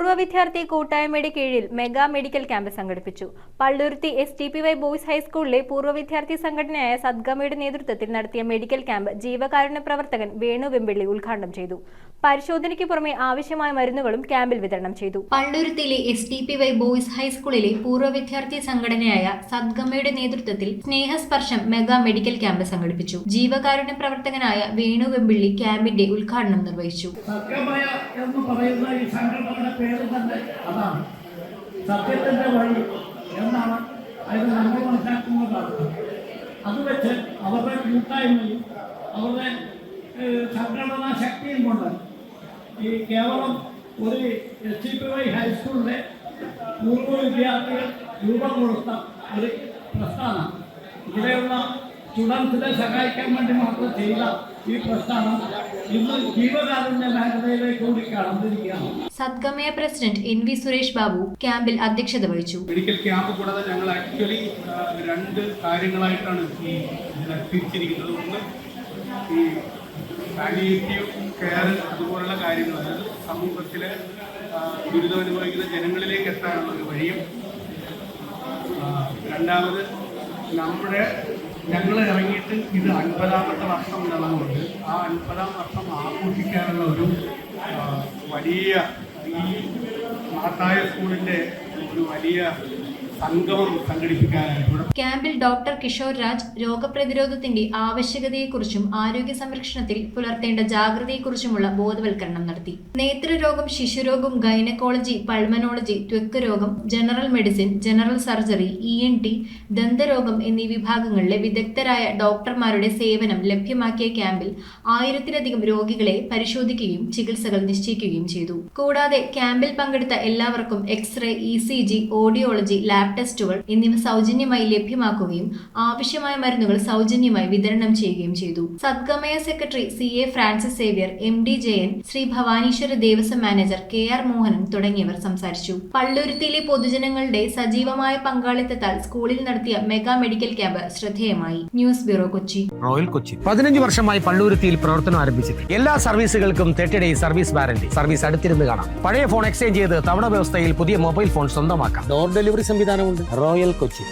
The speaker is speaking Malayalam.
പൂർവ്വ വിദ്യാർത്ഥി കൂട്ടായ്മയുടെ കീഴിൽ മെഗാ മെഡിക്കൽ ക്യാമ്പ് സംഘടിപ്പിച്ചു. പള്ളുരുത്തി STPY ബോയ്സ് ഹൈസ്കൂളിലെ പൂർവ്വ വിദ്യാർത്ഥി സംഘടനയായ സദ്ഗമയുടെ നേതൃത്വത്തിൽ നടത്തിയ മെഡിക്കൽ ക്യാമ്പ് ജീവകാരുണ്യ പ്രവർത്തകൻ വേണു വെമ്പിള്ളി ഉദ്ഘാടനം ചെയ്തു. പരിശോധനയ്ക്ക് പുറമെ ആവശ്യമായ മരുന്നുകളും ക്യാമ്പിൽ വിതരണം ചെയ്തു. പള്ളുരുത്തിയിലെ STPY ബോയ്സ് ഹൈസ്കൂളിലെ പൂർവ്വ വിദ്യാർത്ഥി സംഘടനയായ സദ്ഗമയുടെ നേതൃത്വത്തിൽ സ്നേഹസ്പർശം മെഗാ മെഡിക്കൽ ക്യാമ്പ് സംഘടിപ്പിച്ചു. ജീവകാരുണ്യ പ്രവർത്തകനായ വേണു വെമ്പിള്ളി ക്യാമ്പിന്റെ ഉദ്ഘാടനം നിർവഹിച്ചു. പേര് തന്നെ അതാണ് സത്യത്തിന്റെ വഴി എന്നാണ് അതിന് നമ്മൾ മനസ്സിലാക്കുന്നതാണ്. അത് വെച്ച് അവരുടെ കൂട്ടായ്മയും അവരുടെ സംഘടനാ ശക്തിയും കൊണ്ട് ഈ കേവലം ഒരു STPY ഹൈസ്കൂളിലെ പൂർവ്വ വിദ്യാർത്ഥികൾ രൂപം കൊടുത്ത ഒരു പ്രസ്ഥാനം, ഇവിടെയുള്ള സ്റ്റുഡൻസിനെ സഹായിക്കാൻ വേണ്ടി മാത്രം ചെയ്ത ഈ പ്രസ്ഥാനം ഇന്ന് ജീവകാരുണ്യ മേഖലയിലേക്ക് കൂടി കടന്നിരിക്കുകയാണ്. സദ്ഗമയ പ്രസിഡന്റ് NV സുരേഷ് ബാബു ക്യാമ്പിൽ അധ്യക്ഷത വഹിച്ചു. മെഡിക്കൽ ക്യാമ്പ് കൂടാതെ ഞങ്ങൾ ആക്ച്വലി രണ്ട് കാര്യങ്ങളായിട്ടാണ് ഈ തിരിച്ചിരിക്കുന്നത്. ഒന്ന് ഈ പാലിയേറ്റീവ് കെയർ അതുപോലുള്ള കാര്യങ്ങൾ, അതായത് സമൂഹത്തിലെ ദുരിതം അനുഭവിക്കുന്ന ജനങ്ങളിലേക്ക് എത്താനുള്ള ഒരു വഴിയും, രണ്ടാമത് ഞങ്ങൾ ഇറങ്ങിയിട്ട് ഇത് 50ാമത്തെ വർഷം എന്നുള്ളതുകൊണ്ട് ആ 50ാം വർഷം ആഘോഷിക്കാനുള്ള ഒരു വലിയ ഈ മഹത്തായ സ്കൂളിൻ്റെ ഒരു വലിയ സംഗമം സംഘടിപ്പിക്കാനായിട്ട് ക്യാമ്പിൽ ഡോക്ടർ കിഷോർ രാജ് രോഗപ്രതിരോധത്തിന്റെ ആവശ്യകതയെക്കുറിച്ചും ആരോഗ്യ സംരക്ഷണത്തിൽ പുലർത്തേണ്ട ജാഗ്രതയെക്കുറിച്ചുമുള്ള ബോധവൽക്കരണം നടത്തി. നേത്രരോഗം, ശിശുരോഗം, ഗൈനക്കോളജി, പൾമനോളജി, ത്വക്ക് രോഗം, general medicine, general surgery, ENT, ദന്തരോഗം എന്നീ വിഭാഗങ്ങളിലെ വിദഗ്ധരായ ഡോക്ടർമാരുടെ സേവനം ലഭ്യമാക്കിയ ക്യാമ്പിൽ 1000-ലധികം രോഗികളെ പരിശോധിക്കുകയും ചികിത്സകൾ നിശ്ചയിക്കുകയും ചെയ്തു. കൂടാതെ ക്യാമ്പിൽ പങ്കെടുത്ത എല്ലാവർക്കും എക്സ്റേ, ECG, ഓഡിയോളജി, ലാബ് ടെസ്റ്റുകൾ എന്നിവ സൗജന്യമായി ലഭ്യമാക്കുകയും ആവശ്യമായ മരുന്നുകൾ സൗജന്യമായി വിതരണം ചെയ്യുകയും ചെയ്തു. Sadgamaya secretary CA Francis Xavier, MD Jayan, Shri Bhavaneeshwara Devaswom manager KR Mohanan തുടങ്ങിയവർ സംസാരിച്ചു. പള്ളുരുത്തിയിലെ പൊതുജനങ്ങളുടെ സജീവമായ പങ്കാളിത്തത്താൽ സ്കൂളിൽ നടത്തിയ മെഗാ മെഡിക്കൽ ക്യാമ്പ് ശ്രദ്ധേയമായി. News bureau, Kochi. Royal Kochi 15 വർഷമായി പള്ളുരുത്തിയിൽ പ്രവർത്തനം ആരംഭിച്ചിട്ട് എല്ലാ സർവീസുകൾക്കും 30 ഡേയ്സ് സർവീസ് വാറന്റി. സർവീസ് അടുത്തിരുന്ന് കാണാം. പഴയ ഫോൺ എക്സ്ചേഞ്ച് ചെയ്ത് തവണ വ്യവസ്ഥയിൽ പുതിയ മൊബൈൽ ഫോൺ സ്വന്തമാക്കാം. ഡോർ ഡെലിവറി സംവിധാനമുണ്ട്. റോയൽ കൊച്ചി.